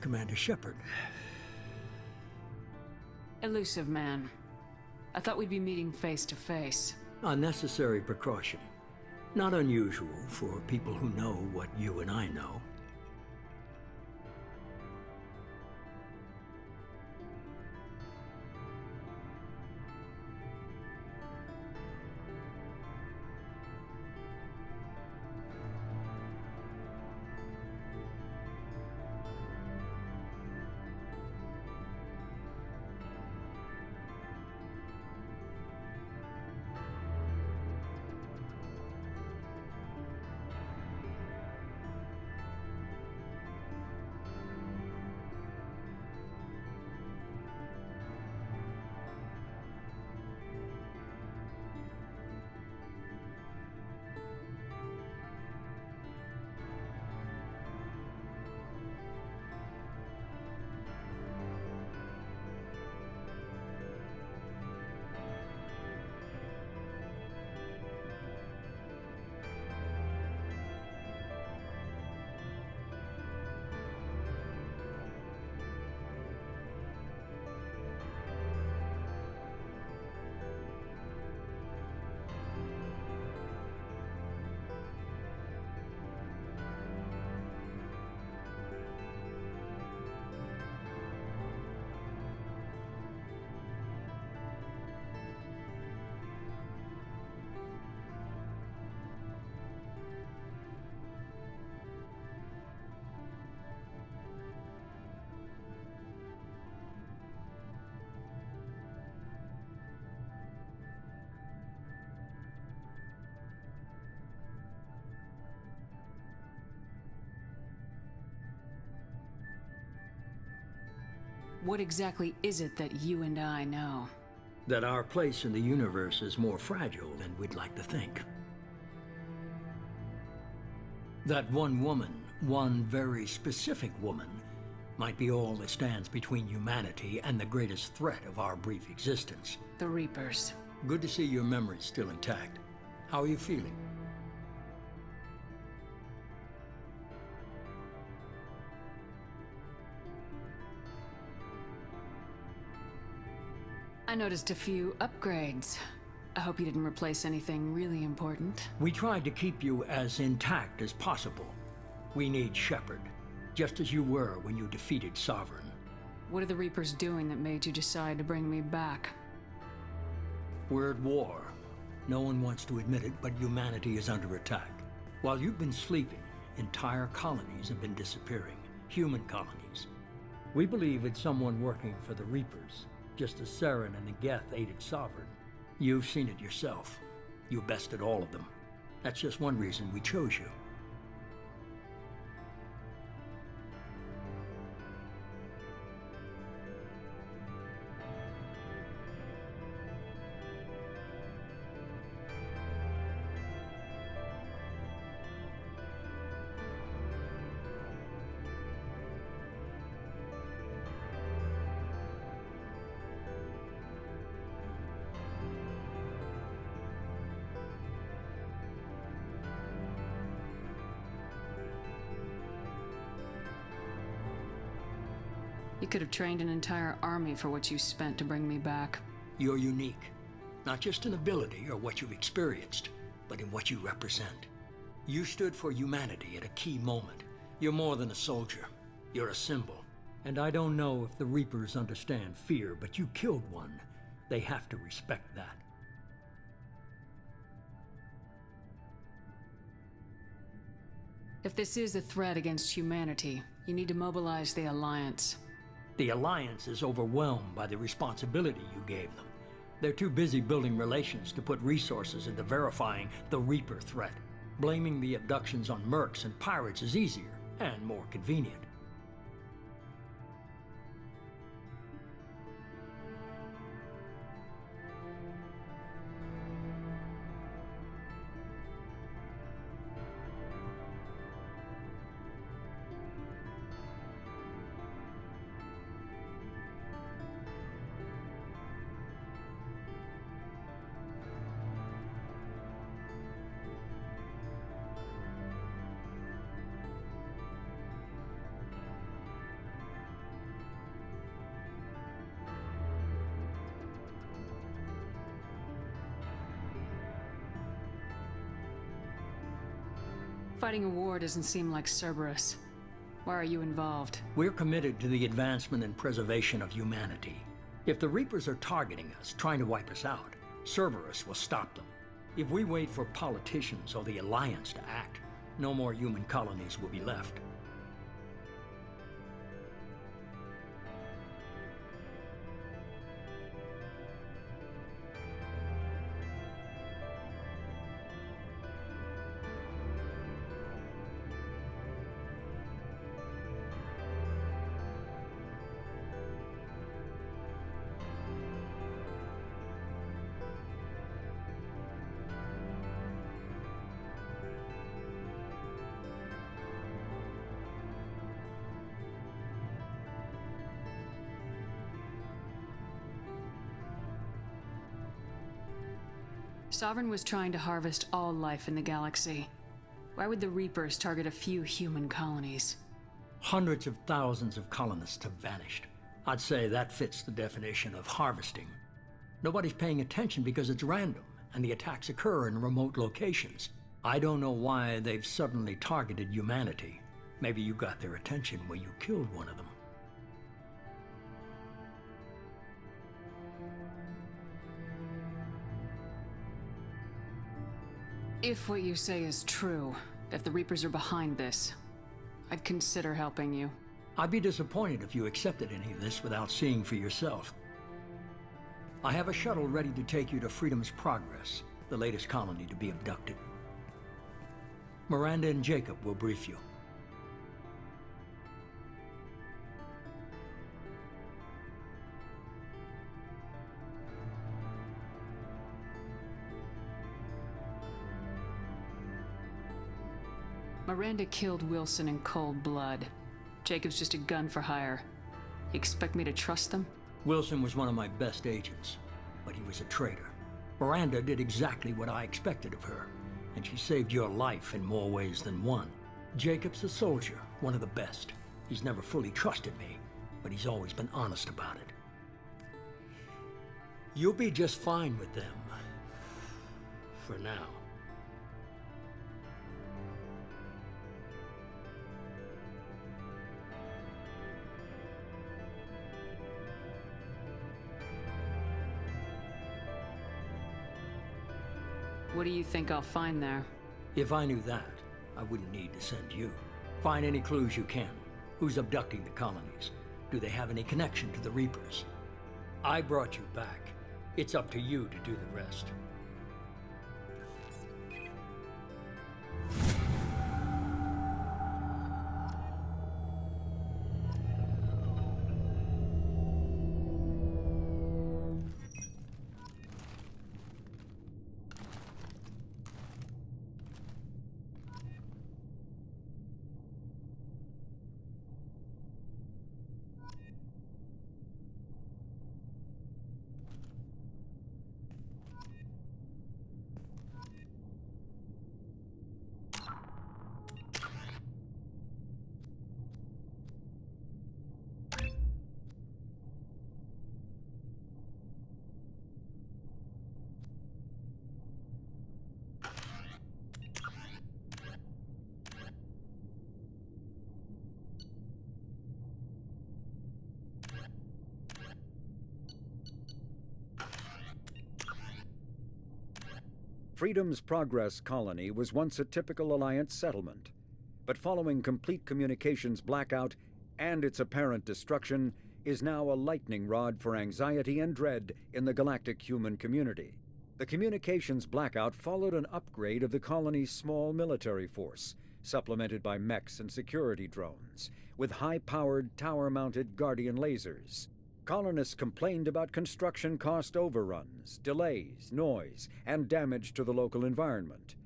Commander Shepard. Elusive man. I thought we'd be meeting face to face. Unnecessary precaution. Not unusual for people who know what you and I know. What exactly is it that you and I know? That our place in the universe is more fragile than we'd like to think. That one woman, one very specific woman, might be all that stands between humanity and the greatest threat of our brief existence. The Reapers. Good to see your memory's still intact. How are you feeling? I noticed a few upgrades. I hope you didn't replace anything really important. We tried to keep you as intact as possible. We need Shepard, just as you were when you defeated Sovereign. What are the Reapers doing that made you decide to bring me back? We're at war. No one wants to admit it, but humanity is under attack. While you've been sleeping, entire colonies have been disappearing. Human colonies. We believe it's someone working for the Reapers, just as Saren and the Geth aided Sovereign. You've seen it yourself. You bested all of them. That's just one reason we chose you. You could have trained an entire army for what you spent to bring me back. You're unique. Not just in ability or what you've experienced, but in what you represent. You stood for humanity at a key moment. You're more than a soldier. You're a symbol. And I don't know if the Reapers understand fear, but you killed one. They have to respect that. If this is a threat against humanity, you need to mobilize the Alliance. The Alliance is overwhelmed by the responsibility you gave them. They're too busy building relations to put resources into verifying the Reaper threat. Blaming the abductions on mercs and pirates is easier and more convenient. Fighting a war doesn't seem like Cerberus. Why are you involved? We're committed to the advancement and preservation of humanity. If the Reapers are targeting us, trying to wipe us out, Cerberus will stop them. If we wait for politicians or the Alliance to act, no more human colonies will be left. Sovereign was trying to harvest all life in the galaxy. Why would the Reapers target a few human colonies? Hundreds of thousands of colonists have vanished. I'd say that fits the definition of harvesting. Nobody's paying attention because it's random, and the attacks occur in remote locations. I don't know why they've suddenly targeted humanity. Maybe you got their attention when you killed one of them. If what you say is true, if the Reapers are behind this, I'd consider helping you. I'd be disappointed if you accepted any of this without seeing for yourself. I have a shuttle ready to take you to Freedom's Progress, the latest colony to be abducted. Miranda and Jacob will brief you. Miranda killed Wilson in cold blood. Jacob's just a gun for hire. You expect me to trust them? Wilson was one of my best agents, but he was a traitor. Miranda did exactly what I expected of her, and she saved your life in more ways than one. Jacob's a soldier, one of the best. He's never fully trusted me, but he's always been honest about it. You'll be just fine with them. For now. What do you think I'll find there? If I knew that, I wouldn't need to send you. Find any clues you can. Who's abducting the colonies? Do they have any connection to the Reapers? I brought you back. It's up to you to do the rest. Freedom's Progress colony was once a typical Alliance settlement, but following complete communications blackout and its apparent destruction, is now a lightning rod for anxiety and dread in the galactic human community. The communications blackout followed an upgrade of the colony's small military force, supplemented by mechs and security drones, with high-powered, tower-mounted Guardian lasers. Colonists complained about construction cost overruns, delays, noise, and damage to the local environment.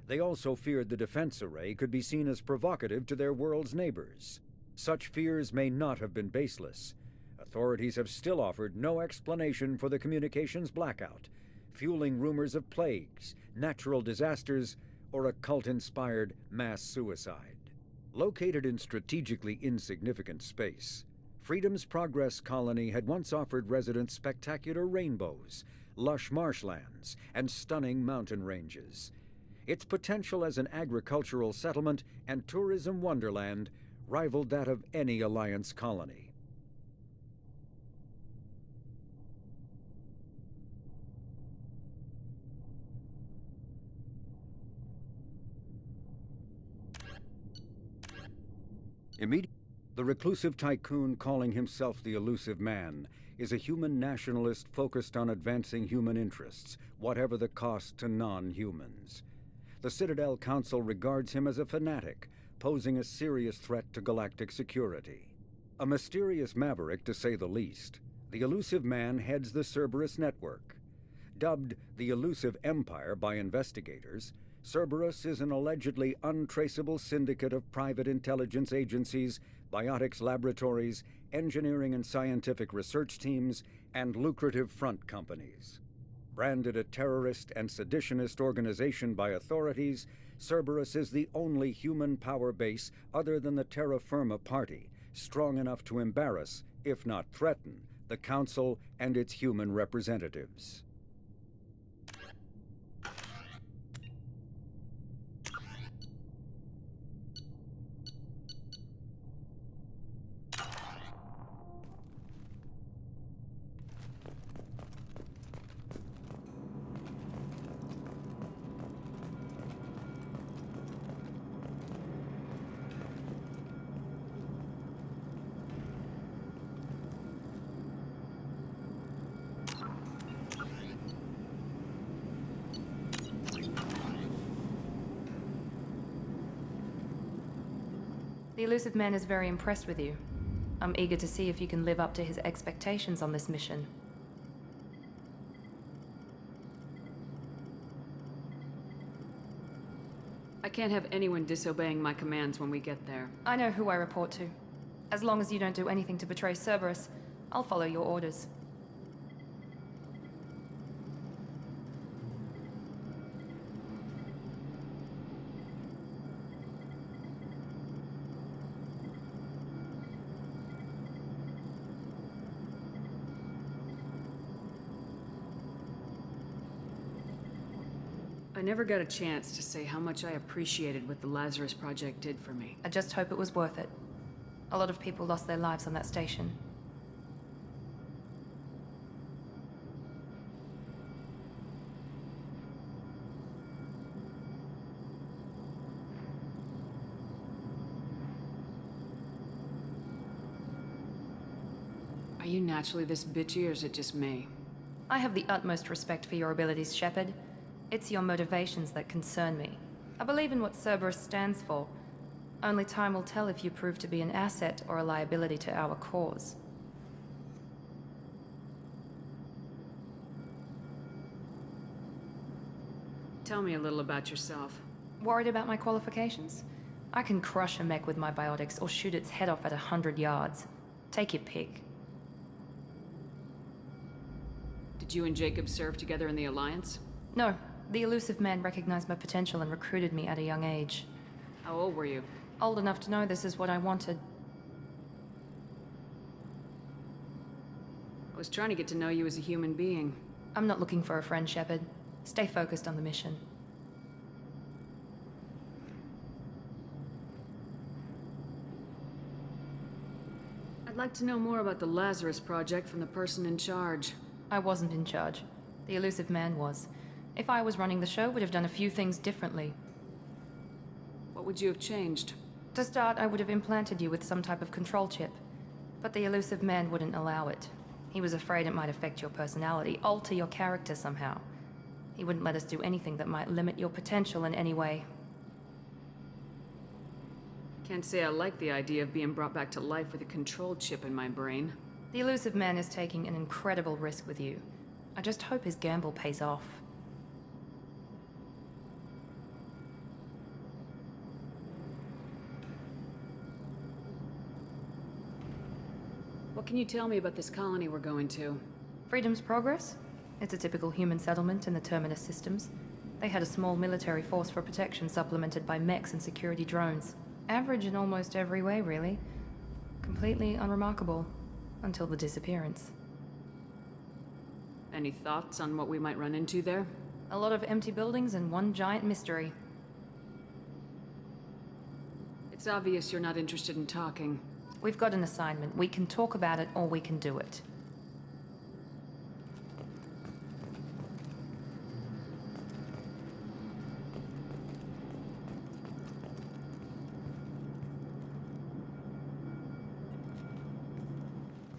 They also feared the defense array could be seen as provocative to their world's neighbors. Such fears may not have been baseless. Authorities have still offered no explanation for the communications blackout, fueling rumors of plagues, natural disasters, or a cult-inspired mass suicide. Located in strategically insignificant space, Freedom's Progress colony had once offered residents spectacular rainbows, lush marshlands, and stunning mountain ranges. Its potential as an agricultural settlement and tourism wonderland rivaled that of any Alliance colony. The reclusive tycoon calling himself the Elusive Man is a human nationalist focused on advancing human interests, whatever the cost to non-humans. The Citadel Council regards him as a fanatic, posing a serious threat to galactic security. A mysterious maverick, to say the least, the Elusive Man heads the Cerberus network. Dubbed the Elusive Empire by investigators, Cerberus is an allegedly untraceable syndicate of private intelligence agencies, biotics laboratories, engineering and scientific research teams, and lucrative front companies. Branded a terrorist and seditionist organization by authorities, Cerberus is the only human power base other than the Terra Firma Party, strong enough to embarrass, if not threaten, the Council and its human representatives. The Elusive Man is very impressed with you. I'm eager to see if you can live up to his expectations on this mission. I can't have anyone disobeying my commands when we get there. I know who I report to. As long as you don't do anything to betray Cerberus, I'll follow your orders. I never got a chance to say how much I appreciated what the Lazarus Project did for me. I just hope it was worth it. A lot of people lost their lives on that station. Are you naturally this bitchy, or is it just me? I have the utmost respect for your abilities, Shepard. It's your motivations that concern me. I believe in what Cerberus stands for. Only time will tell if you prove to be an asset or a liability to our cause. Tell me a little about yourself. Worried about my qualifications? I can crush a mech with my biotics or shoot its head off at 100 yards. Take your pick. Did you and Jacob serve together in the Alliance? No. The Elusive Man recognized my potential and recruited me at a young age. How old were you? Old enough to know this is what I wanted. I was trying to get to know you as a human being. I'm not looking for a friend, Shepard. Stay focused on the mission. I'd like to know more about the Lazarus Project from the person in charge. I wasn't in charge. The Elusive Man was. If I was running the show, would have done a few things differently. What would you have changed? To start, I would have implanted you with some type of control chip. But the Elusive Man wouldn't allow it. He was afraid it might affect your personality, alter your character somehow. He wouldn't let us do anything that might limit your potential in any way. Can't say I like the idea of being brought back to life with a control chip in my brain. The Elusive Man is taking an incredible risk with you. I just hope his gamble pays off. What can you tell me about this colony we're going to? Freedom's Progress? It's a typical human settlement in the Terminus systems. They had a small military force for protection supplemented by mechs and security drones. Average in almost every way, really. Completely unremarkable. Until the disappearance. Any thoughts on what we might run into there? A lot of empty buildings and one giant mystery. It's obvious you're not interested in talking. We've got an assignment. We can talk about it or we can do it.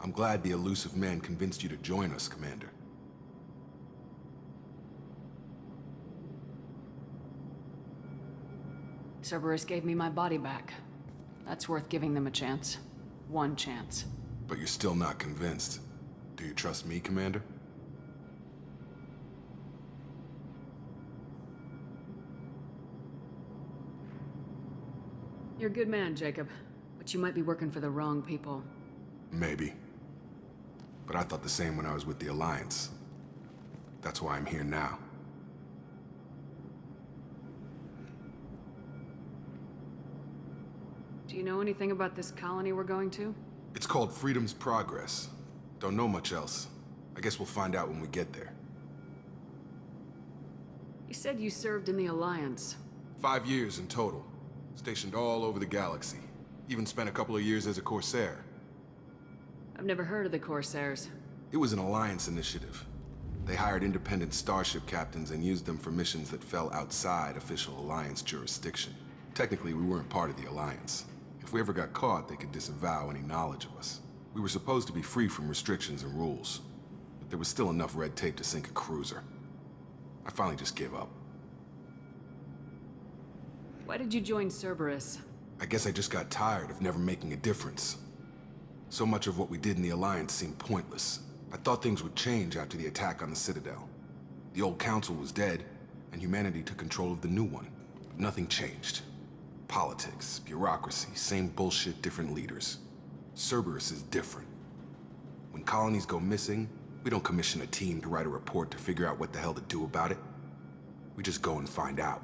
I'm glad the elusive man convinced you to join us, Commander. Cerberus gave me my body back. That's worth giving them a chance. One chance. But you're still not convinced. Do you trust me, Commander? You're a good man, Jacob. But you might be working for the wrong people. Maybe. But I thought the same when I was with the Alliance. That's why I'm here now. Do you know anything about this colony we're going to? It's called Freedom's Progress. Don't know much else. I guess we'll find out when we get there. You said you served in the Alliance. 5 years in total. Stationed all over the galaxy. Even spent a couple of years as a Corsair. I've never heard of the Corsairs. It was an Alliance initiative. They hired independent starship captains and used them for missions that fell outside official Alliance jurisdiction. Technically, we weren't part of the Alliance. If we ever got caught, they could disavow any knowledge of us. We were supposed to be free from restrictions and rules, but there was still enough red tape to sink a cruiser. I finally just gave up. Why did you join Cerberus? I guess I just got tired of never making a difference. So much of what we did in the Alliance seemed pointless. I thought things would change after the attack on the Citadel. The old council was dead, and humanity took control of the new one. But nothing changed. Politics, bureaucracy, same bullshit, different leaders. Cerberus is different. When colonies go missing, we don't commission a team to write a report to figure out what the hell to do about it. We just go and find out.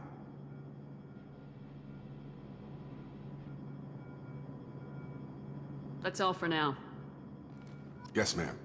That's all for now. Yes, ma'am.